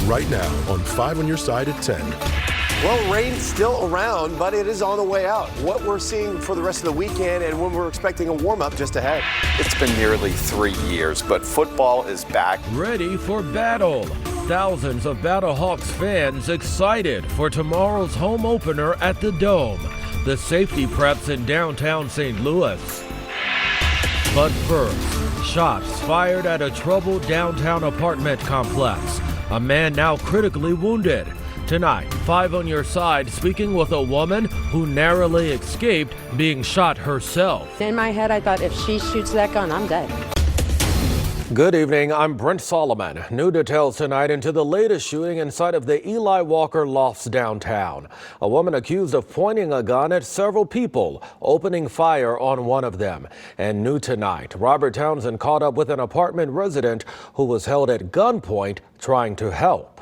right now on 5 on your side at 10. Well, rain's still around, but it is on the way out. What we're seeing for the rest of the weekend and when we're expecting a warm-up just ahead. It's been nearly 3 years, but football is back. Ready for battle. Thousands of Battlehawks fans excited for tomorrow's home opener at the Dome. The safety preps in downtown St. Louis. But first, shots fired at a troubled downtown apartment complex. A man now critically wounded. Tonight, 5 on your side, speaking with a woman who narrowly escaped being shot herself. In my head, I thought if she shoots that gun, I'm dead. Good evening, I'm Brent Solomon. New details tonight into the latest shooting inside of the Eli Walker Lofts downtown. A woman accused of pointing a gun at several people, opening fire on one of them. And new tonight, Robert Townsend caught up with an apartment resident who was held at gunpoint trying to help.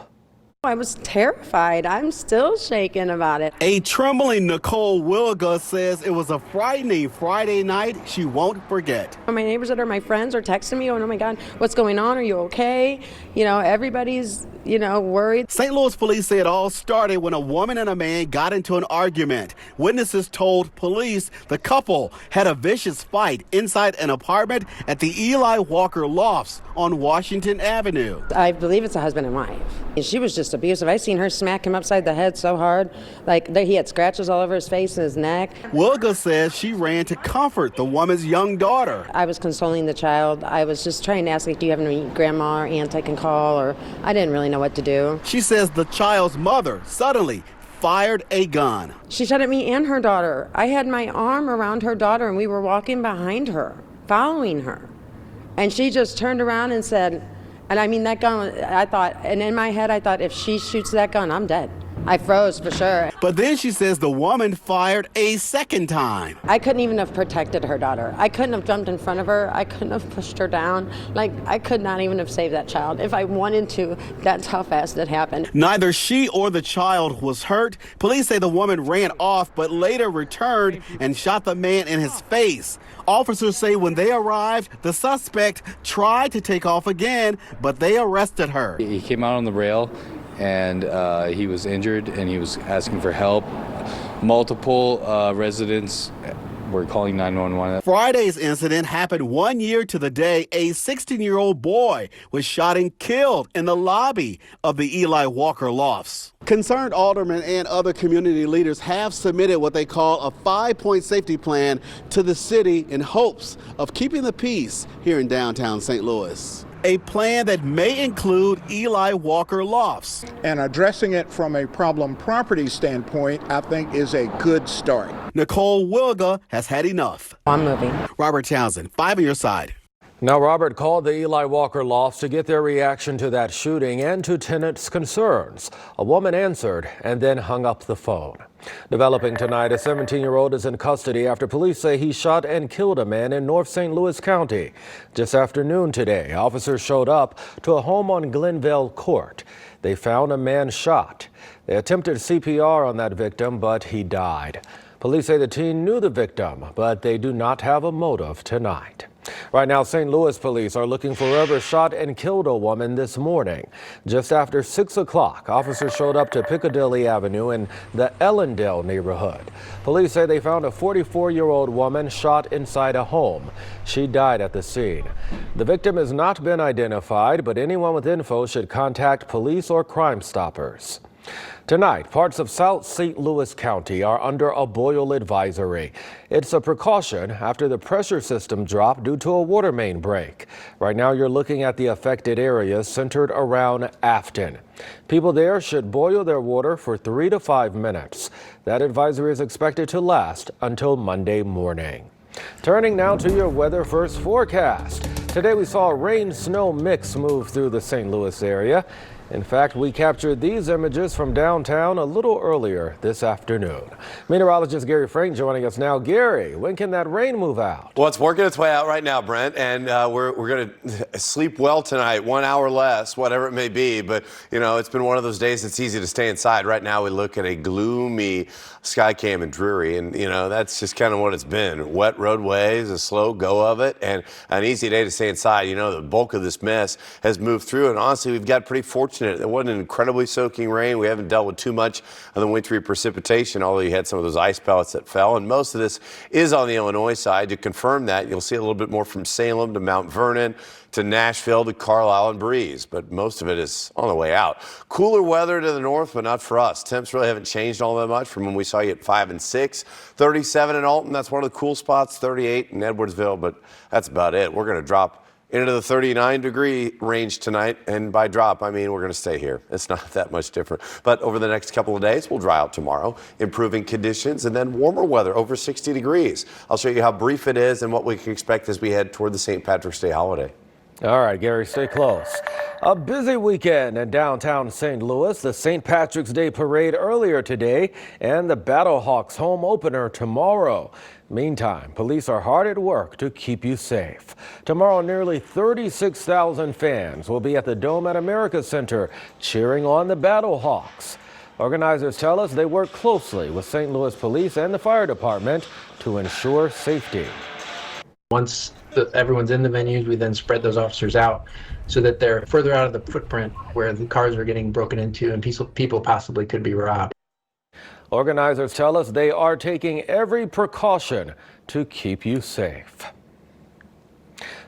I was terrified. I'm still shaken about it. A trembling Nicole Wilga says it was a frightening Friday night she won't forget. My neighbors that are my friends are texting me, going, oh my God, what's going on? Are you okay? You know, everybody's, worried. St. Louis police say it all started when a woman and a man got into an argument. Witnesses told police the couple had a vicious fight inside an apartment at the Eli Walker Lofts on Washington Avenue. I believe it's a husband and wife. And she was just abusive. I seen her smack him upside the head so hard. He had scratches all over his face and his neck. Wilga says she ran to comfort the woman's young daughter. I was consoling the child. I was just trying to ask, do you have any grandma or aunt I can call? Or I didn't really know what to do. She says the child's mother suddenly fired a gun. She shot at me and her daughter. I had my arm around her daughter and we were walking behind her, following her. And she just turned around and said, and I mean that gun, and in my head I thought if she shoots that gun, I'm dead. I froze for sure. But then she says the woman fired a second time. I couldn't even have protected her daughter. I couldn't have jumped in front of her. I couldn't have pushed her down. I could not even have saved that child. If I wanted to, that's how fast it happened. Neither she or the child was hurt. Police say the woman ran off, but later returned and shot the man in his face. Officers say when they arrived, the suspect tried to take off again, but they arrested her. He came out on the rail and he was injured and he was asking for help. Multiple residents were calling 911. Friday's incident happened 1 year to the day a 16-year-old boy was shot and killed in the lobby of the Eli Walker Lofts. Concerned aldermen and other community leaders have submitted what they call a 5-point safety plan to the city in hopes of keeping the peace here in downtown St. Louis. A plan that may include Eli Walker Lofts. And addressing it from a problem property standpoint, I think, is a good start. Nicole Wilga has had enough. I'm moving. Robert Townsend, 5 on your side. Now, Robert called the Eli Walker Lofts to get their reaction to that shooting and to tenants' concerns. A woman answered and then hung up the phone. Developing tonight, a 17-year-old is in custody after police say he shot and killed a man in North St. Louis County. Just after noon today, officers showed up to a home on Glenville Court. They found a man shot. They attempted CPR on that victim, but he died. Police say the teen knew the victim, but they do not have a motive tonight. Right now, St. Louis police are looking for whoever shot and killed a woman this morning. Just after 6 o'clock, officers showed up to Piccadilly Avenue in the Ellendale neighborhood. Police say they found a 44-year-old woman shot inside a home. She died at the scene. The victim has not been identified, but anyone with info should contact police or Crime Stoppers. Tonight, parts of South St. Louis County are under a boil advisory. It's a precaution after the pressure system dropped due to a water main break. Right now, you're looking at the affected areas centered around Afton. People there should boil their water for 3 to 5 minutes. That advisory is expected to last until Monday morning. Turning now to your Weather First forecast. Today, we saw a rain-snow mix move through the St. Louis area. In fact, we captured these images from downtown a little earlier this afternoon. Meteorologist Gary Frank joining us now. Gary, when can that rain move out? Well, it's working its way out right now, Brent, and we're going to sleep well tonight, 1 hour less, whatever it may be. But, it's been one of those days it's easy to stay inside. Right now, we look at a gloomy sky cam and dreary, and, that's just kind of what it's been. Wet roadways, a slow go of it, and an easy day to stay stay inside. You know, the bulk of this mess has moved through, and honestly, we've got pretty fortunate. It wasn't an incredibly soaking rain. We haven't dealt with too much of the wintry precipitation, although you had some of those ice pellets that fell, and most of this is on the Illinois side. To confirm that, you'll see a little bit more from Salem to Mount Vernon to Nashville to Carlisle and Breeze, but most of it is on the way out. Cooler weather to the north, but not for us. Temps really haven't changed all that much from when we saw you at 5 and 6. 37 in Alton, that's one of the cool spots. 38 in Edwardsville, but that's about it. We're going to drop into the 39-degree range tonight, and by drop, I mean we're going to stay here. It's not that much different. But over the next couple of days, we'll dry out tomorrow, improving conditions, and then warmer weather, over 60 degrees. I'll show you how brief it is and what we can expect as we head toward the St. Patrick's Day holiday. All right, Gary, stay close. A busy weekend in downtown St. Louis, the St. Patrick's Day Parade earlier today, and the Battlehawks home opener tomorrow. Meantime, police are hard at work to keep you safe. Tomorrow, nearly 36,000 fans will be at the Dome at America Center cheering on the Battlehawks. Organizers tell us they work closely with St. Louis Police and the fire department to ensure safety. Once everyone's in the venues, we then spread those officers out so that they're further out of the footprint where the cars are getting broken into and people possibly could be robbed. Organizers tell us they are taking every precaution to keep you safe.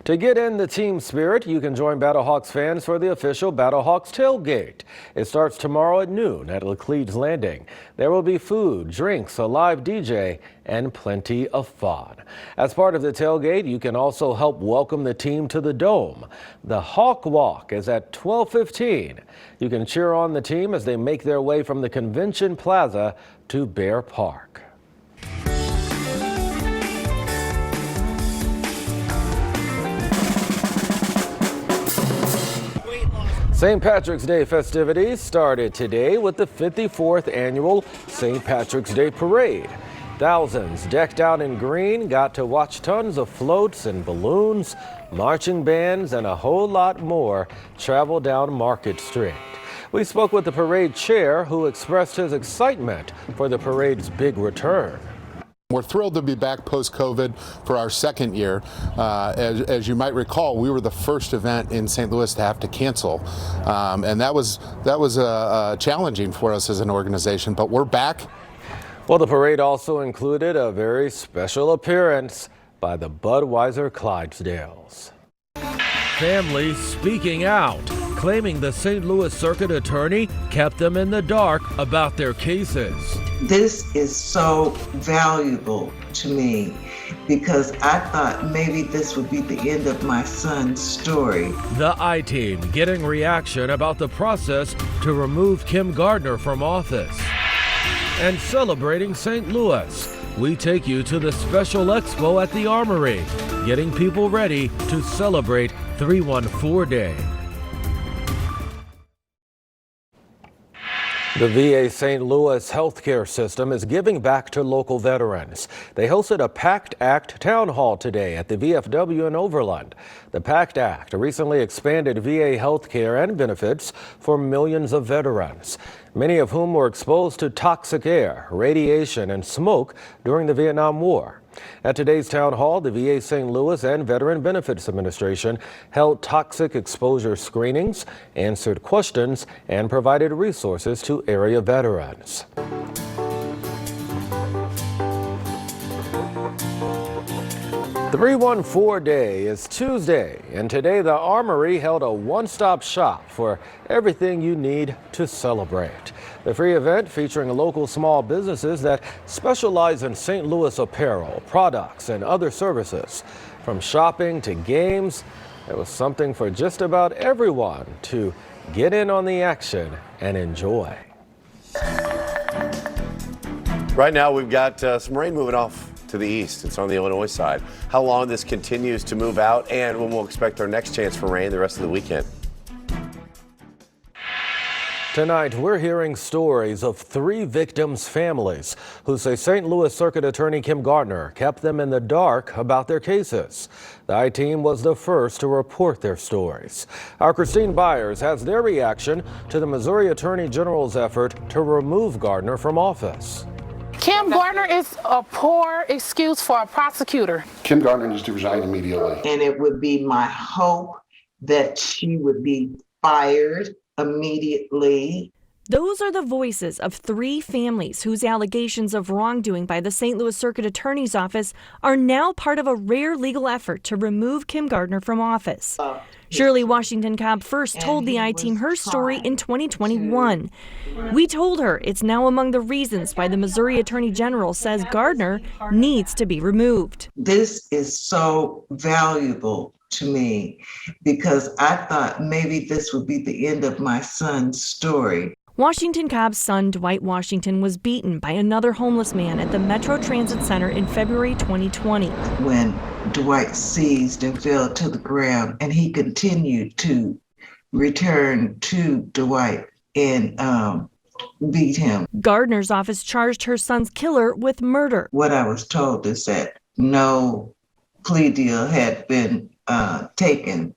To get in the team spirit, you can join Battlehawks fans for the official Battlehawks tailgate. It starts tomorrow at noon at Laclede's Landing. There will be food, drinks, a live DJ, and plenty of fun. As part of the tailgate, you can also help welcome the team to the Dome. The Hawk Walk is at 12:15. You can cheer on the team as they make their way from the Convention Plaza to Bear Park. St. Patrick's Day festivities started today with the 54th annual St. Patrick's Day Parade. Thousands decked out in green got to watch tons of floats and balloons, marching bands, and a whole lot more travel down Market Street. We spoke with the parade chair, who expressed his excitement for the parade's big return. We're thrilled to be back post-COVID for our second year. As you might recall, we were the first event in St. Louis to have to cancel, and that was challenging for us as an organization. But we're back. Well, the parade also included a very special appearance by the Budweiser Clydesdales. Families speaking out, claiming the St. Louis Circuit Attorney kept them in the dark about their cases. This is so valuable to me because I thought maybe this would be the end of my son's story. The I-Team getting reaction about the process to remove Kim Gardner from office. And celebrating St. Louis, we take you to the special expo at the Armory, getting people ready to celebrate 314 Day. The VA St. Louis healthcare system is giving back to local veterans. They hosted a PACT Act town hall today at the VFW in Overland. The PACT Act recently expanded VA healthcare and benefits for millions of veterans, many of whom were exposed to toxic air, radiation, and smoke during the Vietnam War. At today's town hall, the VA St. Louis and Veteran Benefits Administration held toxic exposure screenings, answered questions, and provided resources to area veterans. The 314 Day is Tuesday, and today the Armory held a one-stop shop for everything you need to celebrate. The free event featuring local small businesses that specialize in St. Louis apparel, products, and other services. From shopping to games, there was something for just about everyone to get in on the action and enjoy. Right now, we've got some rain moving off to the east. It's on the Illinois side. How long this continues to move out and when we'll expect our next chance for rain the rest of the weekend. Tonight, we're hearing stories of 3 victims' families who say St. Louis Circuit Attorney Kim Gardner kept them in the dark about their cases. The I-Team was the first to report their stories. Our Christine Byers has their reaction to the Missouri Attorney General's effort to remove Gardner from office. Kim Gardner is a poor excuse for a prosecutor. Kim Gardner needs to resign immediately. And it would be my hope that she would be fired immediately. Those are the voices of 3 families whose allegations of wrongdoing by the St. Louis Circuit Attorney's Office are now part of a rare legal effort to remove Kim Gardner from office. Shirley Washington Cobb first told the I-Team her story in 2021. We told her it's now among the reasons why the Missouri Attorney General says Gardner needs to be removed. This is so valuable to me because I thought maybe this would be the end of my son's story. Washington Cobb's son, Dwight Washington, was beaten by another homeless man at the Metro Transit Center in February 2020. When Dwight seized and fell to the ground, and he continued to return to Dwight and beat him. Gardner's office charged her son's killer with murder. What I was told is that no plea deal had been taken,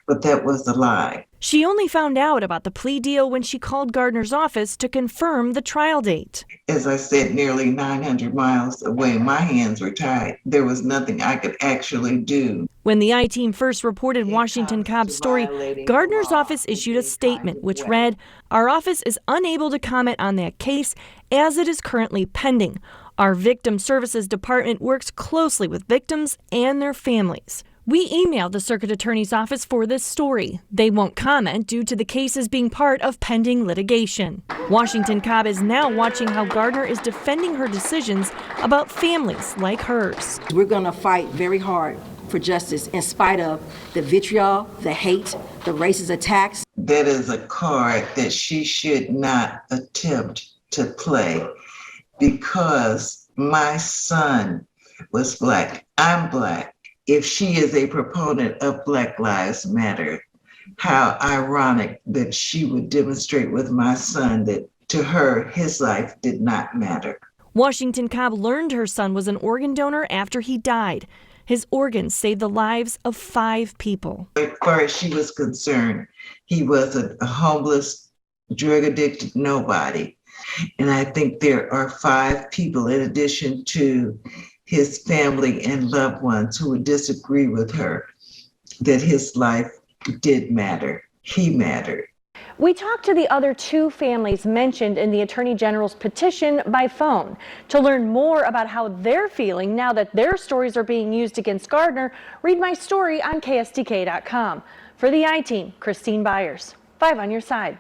but that was a lie. She only found out about the plea deal when she called Gardner's office to confirm the trial date. As I said, nearly 900 miles away, my hands were tied. There was nothing I could actually do. When the I-Team first reported Washington Cobb's story, Gardner's office issued a statement which read, "Our office is unable to comment on that case as it is currently pending. Our Victim Services Department works closely with victims and their families." We emailed the Circuit Attorney's Office for this story. They won't comment due to the cases being part of pending litigation. Washington Cobb is now watching how Gardner is defending her decisions about families like hers. We're going to fight very hard for justice in spite of the vitriol, the hate, the racist attacks. That is a card that she should not attempt to play because my son was Black. I'm Black. If she is a proponent of Black Lives Matter, how ironic that she would demonstrate with my son that to her, his life did not matter. Washington Cobb learned her son was an organ donor after he died. His organs saved the lives of 5 people. As far as she was concerned, he was a homeless, drug-addicted nobody. And I think there are 5 people in addition to his family and loved ones who would disagree with her that his life did matter. He mattered. We talked to the other 2 families mentioned in the Attorney General's petition by phone to learn more about how they're feeling now that their stories are being used against Gardner. Read my story on KSTK.com. For the I-Team, Christine Byers, 5 on your side.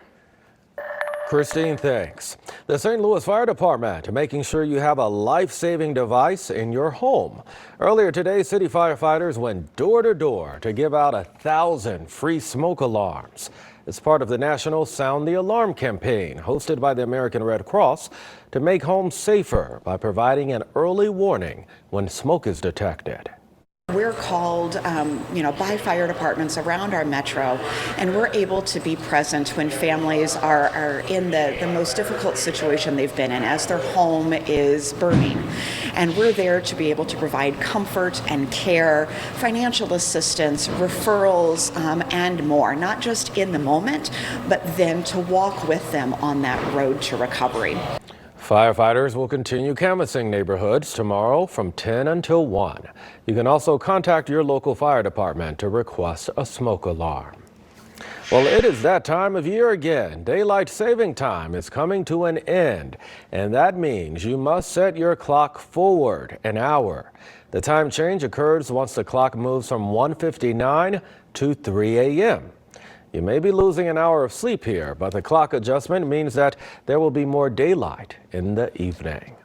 Christine, thanks. The St. Louis Fire Department making sure you have a life-saving device in your home. Earlier today, city firefighters went door to door to give out 1,000 free smoke alarms. It's part of the National Sound the Alarm campaign hosted by the American Red Cross to make homes safer by providing an early warning when smoke is detected. We're called, by fire departments around our metro, and we're able to be present when families are in the most difficult situation they've been in as their home is burning. And we're there to be able to provide comfort and care, financial assistance, referrals, and more, not just in the moment, but then to walk with them on that road to recovery. Firefighters will continue canvassing neighborhoods tomorrow from 10 until 1. You can also contact your local fire department to request a smoke alarm. Well, it is that time of year again. Daylight saving time is coming to an end, and that means you must set your clock forward an hour. The time change occurs once the clock moves from 1:59 to 3 a.m. You may be losing an hour of sleep here, but the clock adjustment means that there will be more daylight in the evening.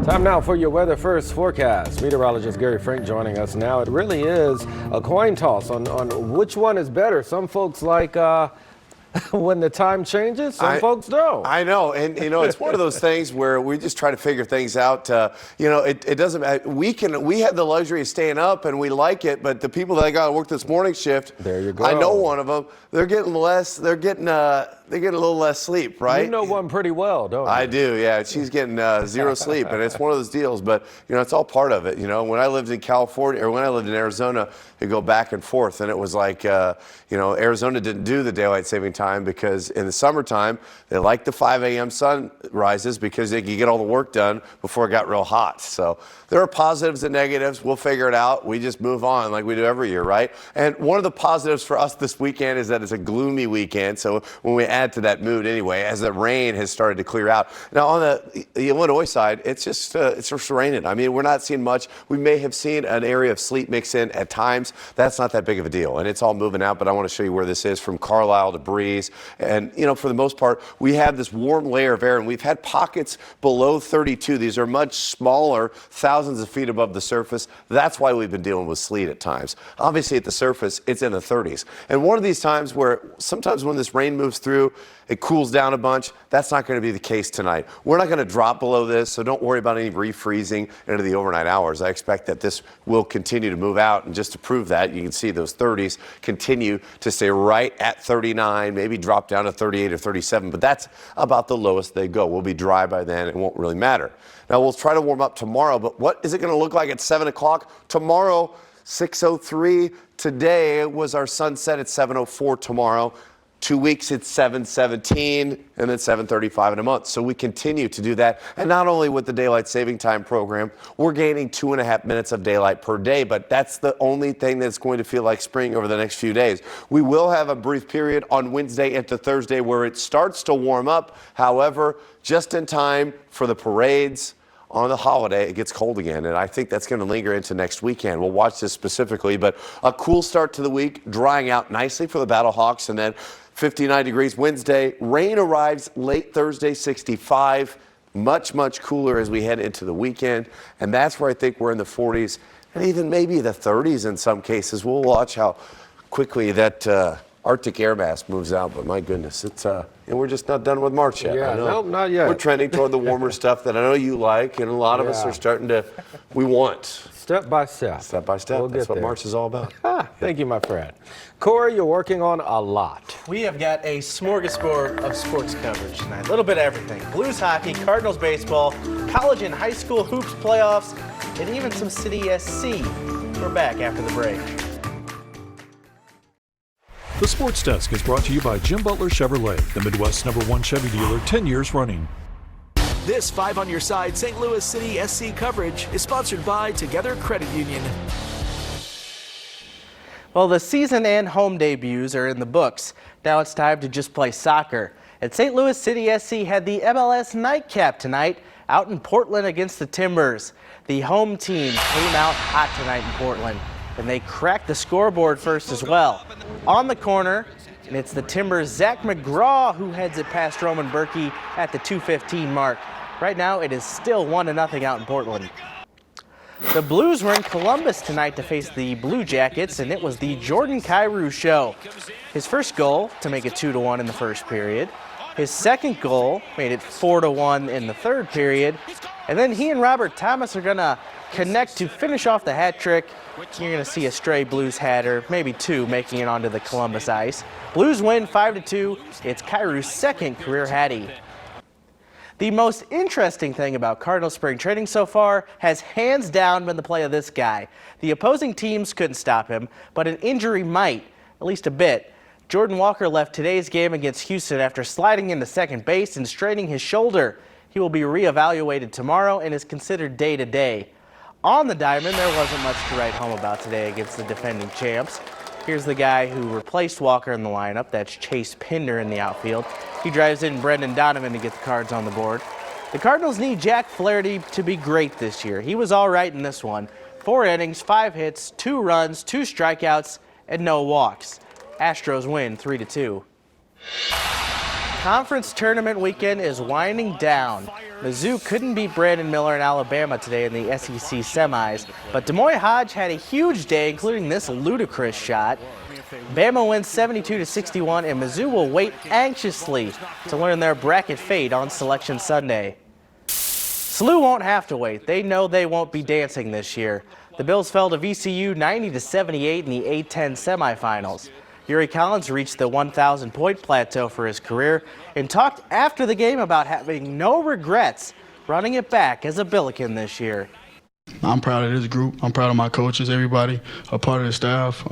Time now for your Weather First forecast. Meteorologist Gary Frank joining us now. It really is a coin toss on which one is better. Some folks like when the time changes, some folks don't. I know, and it's one of those things where we just try to figure things out. It doesn't. We have the luxury of staying up, and we like it. But the people that got to work this morning shift, there you go. I know one of them. They're getting less. They're getting a little less sleep, right? You know one pretty well, don't you? I do, yeah. She's getting 0 sleep, and it's one of those deals. But it's all part of it. When I lived in California or when I lived in Arizona, you go back and forth, and it was like Arizona didn't do the daylight saving time. time because in the summertime, they like the 5 a.m. sunrises because they can get all the work done before it got real hot. So there are positives and negatives. We'll figure it out. We just move on like we do every year, right? And one of the positives for us this weekend is that it's a gloomy weekend. So when we add to that mood anyway, as the rain has started to clear out. Now on the Illinois side, it's just raining. I mean, we're not seeing much. We may have seen an area of sleet mix in at times. That's not that big of a deal. And it's all moving out, but I want to show you where this is from Carlisle to Breeze. And, you know, for the most part, we have this warm layer of air, and we've had pockets below 32. These are much smaller, thousands of feet above the surface. That's why we've been dealing with sleet at times. Obviously, at the surface, it's in the 30s. And one of these times where sometimes when this rain moves through, it cools down a bunch. That's not going to be the case tonight. We're not going to drop below this, so don't worry about any refreezing into the overnight hours. I expect that this will continue to move out, and just to prove that, you can see those 30s continue to stay right at 39, maybe drop down to 38 or 37, but that's about the lowest they go. We'll be dry by then. It won't really matter. Now, we'll try to warm up tomorrow, but what is it going to look like at 7 o'clock? Tomorrow, 6:03. Today was our sunset at 7:04 tomorrow. 2 weeks, it's 7:17, and then 7:35 in a month. So we continue to do that. And not only with the Daylight Saving Time program, we're gaining 2.5 minutes of daylight per day, but that's the only thing that's going to feel like spring over the next few days. We will have a brief period on Wednesday into Thursday where it starts to warm up. However, just in time for the parades, on the holiday, it gets cold again, and I think that's going to linger into next weekend. We'll watch this specifically, but a cool start to the week, drying out nicely for the Battlehawks, and then 59 degrees Wednesday. Rain arrives late Thursday, 65. Much, much cooler as we head into the weekend, and that's where I think we're in the 40s and even maybe the 30s in some cases. We'll watch how quickly that Arctic air mass moves out, but my goodness, it's and we're just not done with March yet. Yeah, I know. no, not yet. We're trending toward the warmer stuff that I know you like, and a lot of us are starting to, we want. Step by step. Step by step. That's what March is all about. Thank you, my friend. Corey, you're working on a lot. We have got a smorgasbord of sports coverage tonight. A little bit of everything. Blues hockey, Cardinals baseball, college and high school hoops playoffs, and even some City SC. We're back after the break. The Sports Desk is brought to you by Jim Butler Chevrolet, the Midwest's #1 Chevy dealer, 10 years running. This 5 on Your Side St. Louis City SC coverage is sponsored by Together Credit Union. Well, the season and home debuts are in the books. Now it's time to just play soccer. And St. Louis City SC had the MLS nightcap tonight out in Portland against the Timbers. The home team came out hot tonight in Portland, and they cracked the scoreboard first as well. On the corner, and it's the Timbers' Zach McGraw who heads it past Roman Berkey at the 2:15 mark. Right now, it is still 1-0 out in Portland. The Blues were in Columbus tonight to face the Blue Jackets, and it was the Jordan Kyrou show. His first goal to make it 2-1 in the first period. His second goal made it 4-1 in the third period. And then he and Robert Thomas are going to connect to finish off the hat trick. You're going to see a stray Blues hat, or maybe two, making it onto the Columbus ice. Blues win 5-2. It's Kyrou's second career hattie. The most interesting thing about Cardinal spring training so far has hands down been the play of this guy. The opposing teams couldn't stop him, but an injury might, at least a bit. Jordan Walker left today's game against Houston after sliding into second base and straining his shoulder. He will be reevaluated tomorrow and is considered day-to-day. On the diamond, there wasn't much to write home about today against the defending champs. Here's the guy who replaced Walker in the lineup. That's Chase Pinder in the outfield. He drives in Brendan Donovan to get the Cards on the board. The Cardinals need Jack Flaherty to be great this year. He was all right in this one. 4 innings, 5 hits, 2 runs, 2 strikeouts, and no walks. Astros win 3-2. Conference tournament weekend is winding down. Mizzou couldn't beat Brandon Miller in Alabama today in the SEC semis, but Demoy Hodge had a huge day, including this ludicrous shot. Bama wins 72-61, and Mizzou will wait anxiously to learn their bracket fate on Selection Sunday. SLU won't have to wait. They know they won't be dancing this year. The Bills fell to VCU 90-78 in the A-10 semifinals. Yuri Collins reached the 1,000-point plateau for his career and talked after the game about having no regrets running it back as a Billiken this year. I'm proud of this group. I'm proud of my coaches, everybody, a part of the staff.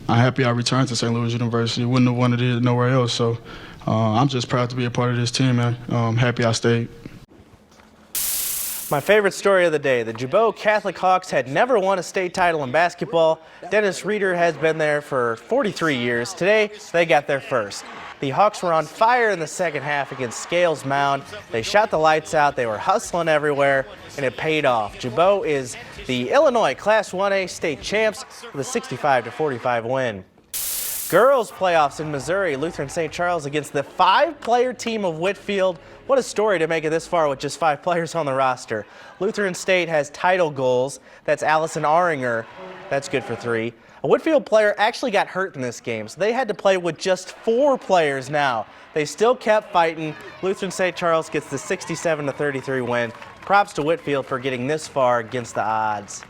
I'm happy I returned to St. Louis University. Wouldn't have wanted it nowhere else. So I'm just proud to be a part of this team, man. Happy I stayed. My favorite story of the day, the Jabot Catholic Hawks had never won a state title in basketball. Dennis Reeder has been there for 43 years. Today, they got their first. The Hawks were on fire in the second half against Scales Mound. They shot the lights out, they were hustling everywhere, and it paid off. Jabot is the Illinois Class 1A state champs with a 65-45 win. Girls playoffs in Missouri, Lutheran St. Charles against the 5-player team of Whitfield. What a story to make it this far with just 5 players on the roster. Lutheran State has title goals. That's Allison Aringer. That's good for 3. A Whitfield player actually got hurt in this game, so they had to play with just 4 players now. They still kept fighting. Lutheran St. Charles gets the 67-33 win. Props to Whitfield for getting this far against the odds.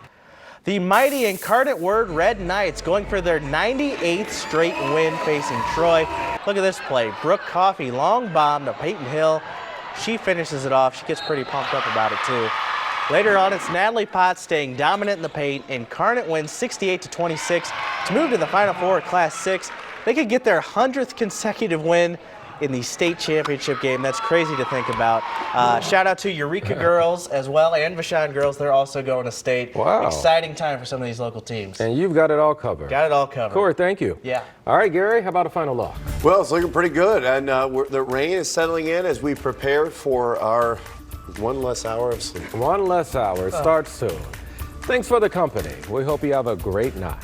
The mighty Incarnate Word Red Knights going for their 98th straight win facing Troy. Look at this play. Brooke Coffey, long bomb to Peyton Hill. She finishes it off. She gets pretty pumped up about it too. Later on, it's Natalie Potts staying dominant in the paint. Incarnate wins 68-26 to move to the Final Four of Class 6. They could get their 100th consecutive win in the state championship game. That's crazy to think about. Shout out to Eureka girls as well and Vashon girls. They're also going to state. Wow. Exciting time for some of these local teams. And you've got it all covered. Got it all covered. Corey, thank you. Yeah. All right, Gary, how about a final look? Well, it's looking pretty good, and the rain is settling in as we prepare for our one less hour of sleep. One less hour. It starts soon. Thanks for the company. We hope you have a great night.